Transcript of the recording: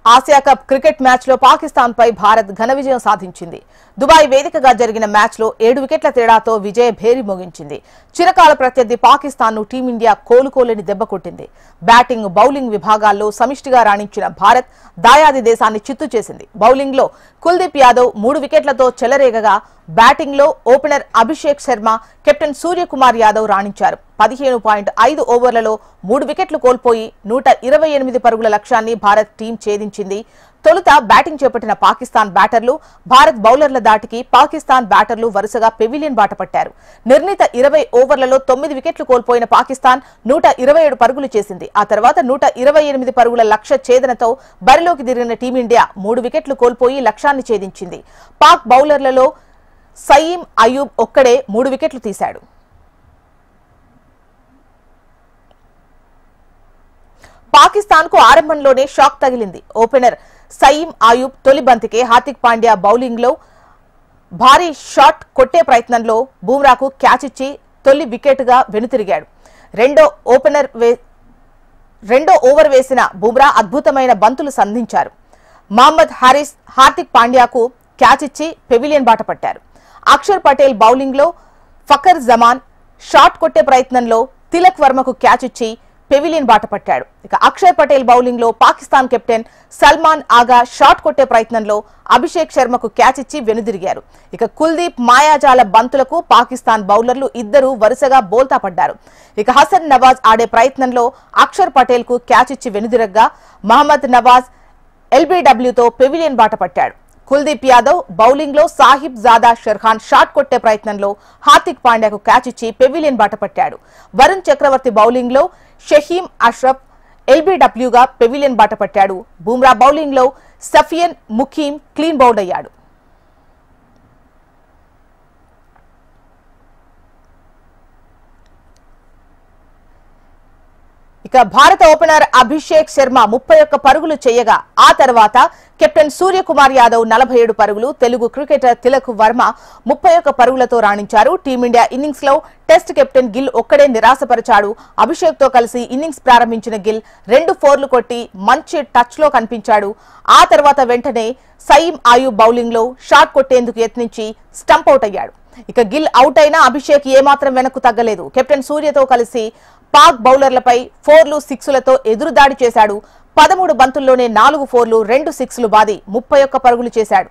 Asia cup cricket match లో పాకిస్తాన్ పై భారత్ ఘన విజయం సాధించింది. దుబాయ్ వేదికగా జరిగిన మ్యాచ్ లో 7 వికెట్ల తేడాతో విజయ భేరి మోగించింది. చిరకాల ప్రత్యర్థి పాకిస్తాన్ ను టీమిండియా కోలుకోలేని దెబ్బ కొట్టింది. బ్యాటింగ్, బౌలింగ్ విభాగాల్లో సమిష్టిగా రాణించిన భారత్ దాయాది దేశాన్ని చిత్తు చేసింది. బౌలింగ్ లో కుల్దీప్ యాదవ్ 3 వికెట్లతో చెలరేగగా, బ్యాటింగ్ లో ఓపెనర్ అభిషేక్ శర్మ, కెప్టెన్ సూర్యకుమార్ యాదవ్ రాణించారు. 15.5 ఓవర్లలో 3 వికెట్లు కోల్పోయి 128 పరుగుల లక్ష్యాన్ని భారత్ టీం ఛేదించింది. తొలుత బ్యాటింగ్ చేపట్టిన పాకిస్తాన్ బ్యాటర్లు భారత్ బౌలర్ల దాటికి పాకిస్తాన్ బ్యాటర్లు వరుసగా పెవిలియన్ బాట పట్టారు. నిర్ణీత 20 ఓవర్లలో 9 వికెట్లు కోల్పోయిన పాకిస్తాన్ 127 పరుగులు చేసింది. ఆ తర్వాత 128 పరుగుల లక్ష్య ఛేదనతో బరిలోకి దిగిన టీమిండియా 3 వికెట్లు కోల్పోయి లక్ష్యాన్ని ఛేదించింది. పాక్ బౌలర్లలో సయీం అయూబ్ ఒక్కడే 3 వికెట్లు తీశాడు. పాకిస్తాన్ కు ఆరంభంలోనే షాక్ తగిలింది. ఓపెనర్ సయీం అయూబ్ తొలి బంతికే హార్దిక్ పాండ్యా బౌలింగ్ లో భారీ షాట్ కొట్టే ప్రయత్నంలో బుమ్రాకు క్యాచ్ ఇచ్చి తొలి వికెట్ గా వెనుతిరిగాడు. రెండో ఓవర్ వేసిన బుమ్రా అద్భుతమైన బంతులు సంధించారు. మహమ్మద్ హారిస్ హార్దిక్ పాండ్యాకు క్యాచ్ ఇచ్చి పెవిలియన్ బాట పట్టారు. అక్షర్ పటేల్ బౌలింగ్ లో ఫకర్ జమాన్ షాట్ కొట్టే ప్రయత్నంలో తిలక్ వర్మకు క్యాచ్ ఇచ్చి పెవిలియన్ బాట పట్టాడు. ఇక అక్షర్ పటేల్ బౌలింగ్ లో పాకిస్తాన్ కెప్టెన్ సల్మాన్ ఆగా షాట్ కొట్టే ప్రయత్నంలో అభిషేక్ శర్మకు క్యాచ్ ఇచ్చి వెనుదిరిగారు. ఇక కుల్దీప్ మాయాజాల బంతులకు పాకిస్తాన్ బౌలర్లు ఇద్దరు వరుసగా బోల్తా పడ్డారు. ఇక హసన్ నవాజ్ ఆడే ప్రయత్నంలో అక్షర్ పటేల్ కు క్యాచ్ ఇచ్చి వెనుదిరగ్గా, మహమ్మద్ నవాజ్ ఎల్బీడబ్ల్యూతో పెవిలియన్ బాట పట్టాడు. కుల్దీప్ యాదవ్ బౌలింగ్ లో సాహిబ్ జాదా షర్ఖాన్ షాట్ కొట్టే ప్రయత్నంలో హార్దిక్ పాండ్యాకు క్యాచ్ ఇచ్చి పెవిలియన్ బాట పట్టాడు. వరుణ్ చక్రవర్తి బౌలింగ్ లో షహీం అష్రఫ్ ఎల్బీడబ్ల్యూగా పెవిలియన్ బాట పట్టాడు. బుమ్రా బౌలింగ్ లో సఫియన్ ముఖీం క్లీన్ బౌల్డ్ అయ్యాడు. ఇక భారత ఓపెనర్ అభిషేక్ శర్మ 31 పరుగులు చేయగా, ఆ తర్వాత కెప్టెన్ సూర్యకుమార్ యాదవ్ 47 పరుగులు, తెలుగు క్రికెటర్ తిలక్ వర్మ 31 పరుగులతో రాణించారు. టీమిండియా ఇన్నింగ్స్ లో టెస్ట్ కెప్టెన్ గిల్ ఒక్కడే నిరాశపరిచాడు. అభిషేక్ తో కలిసి ఇన్నింగ్స్ ప్రారంభించిన గిల్ 2 ఫోర్లు కొట్టి మంచి టచ్ లో కనిపించాడు. ఆ తర్వాత వెంటనే సయీం అయూబ్ బౌలింగ్ లో షాట్ కొట్టేందుకు యత్నించి స్టంప్ అవుట్ అయ్యాడు. ఇక గిల్ అవుట్ అయినా అభిషేక్ ఏమాత్రం వెనక్కు తగ్గలేదు. కెప్టెన్ సూర్యతో కలిసి పాక్ బౌలర్లపై 4లు, 6లతో ఎదురుదాడి చేశాడు. 13 బంతుల్లోనే 4 4లు, 2 6లు బాది 31 పరుగులు చేశాడు.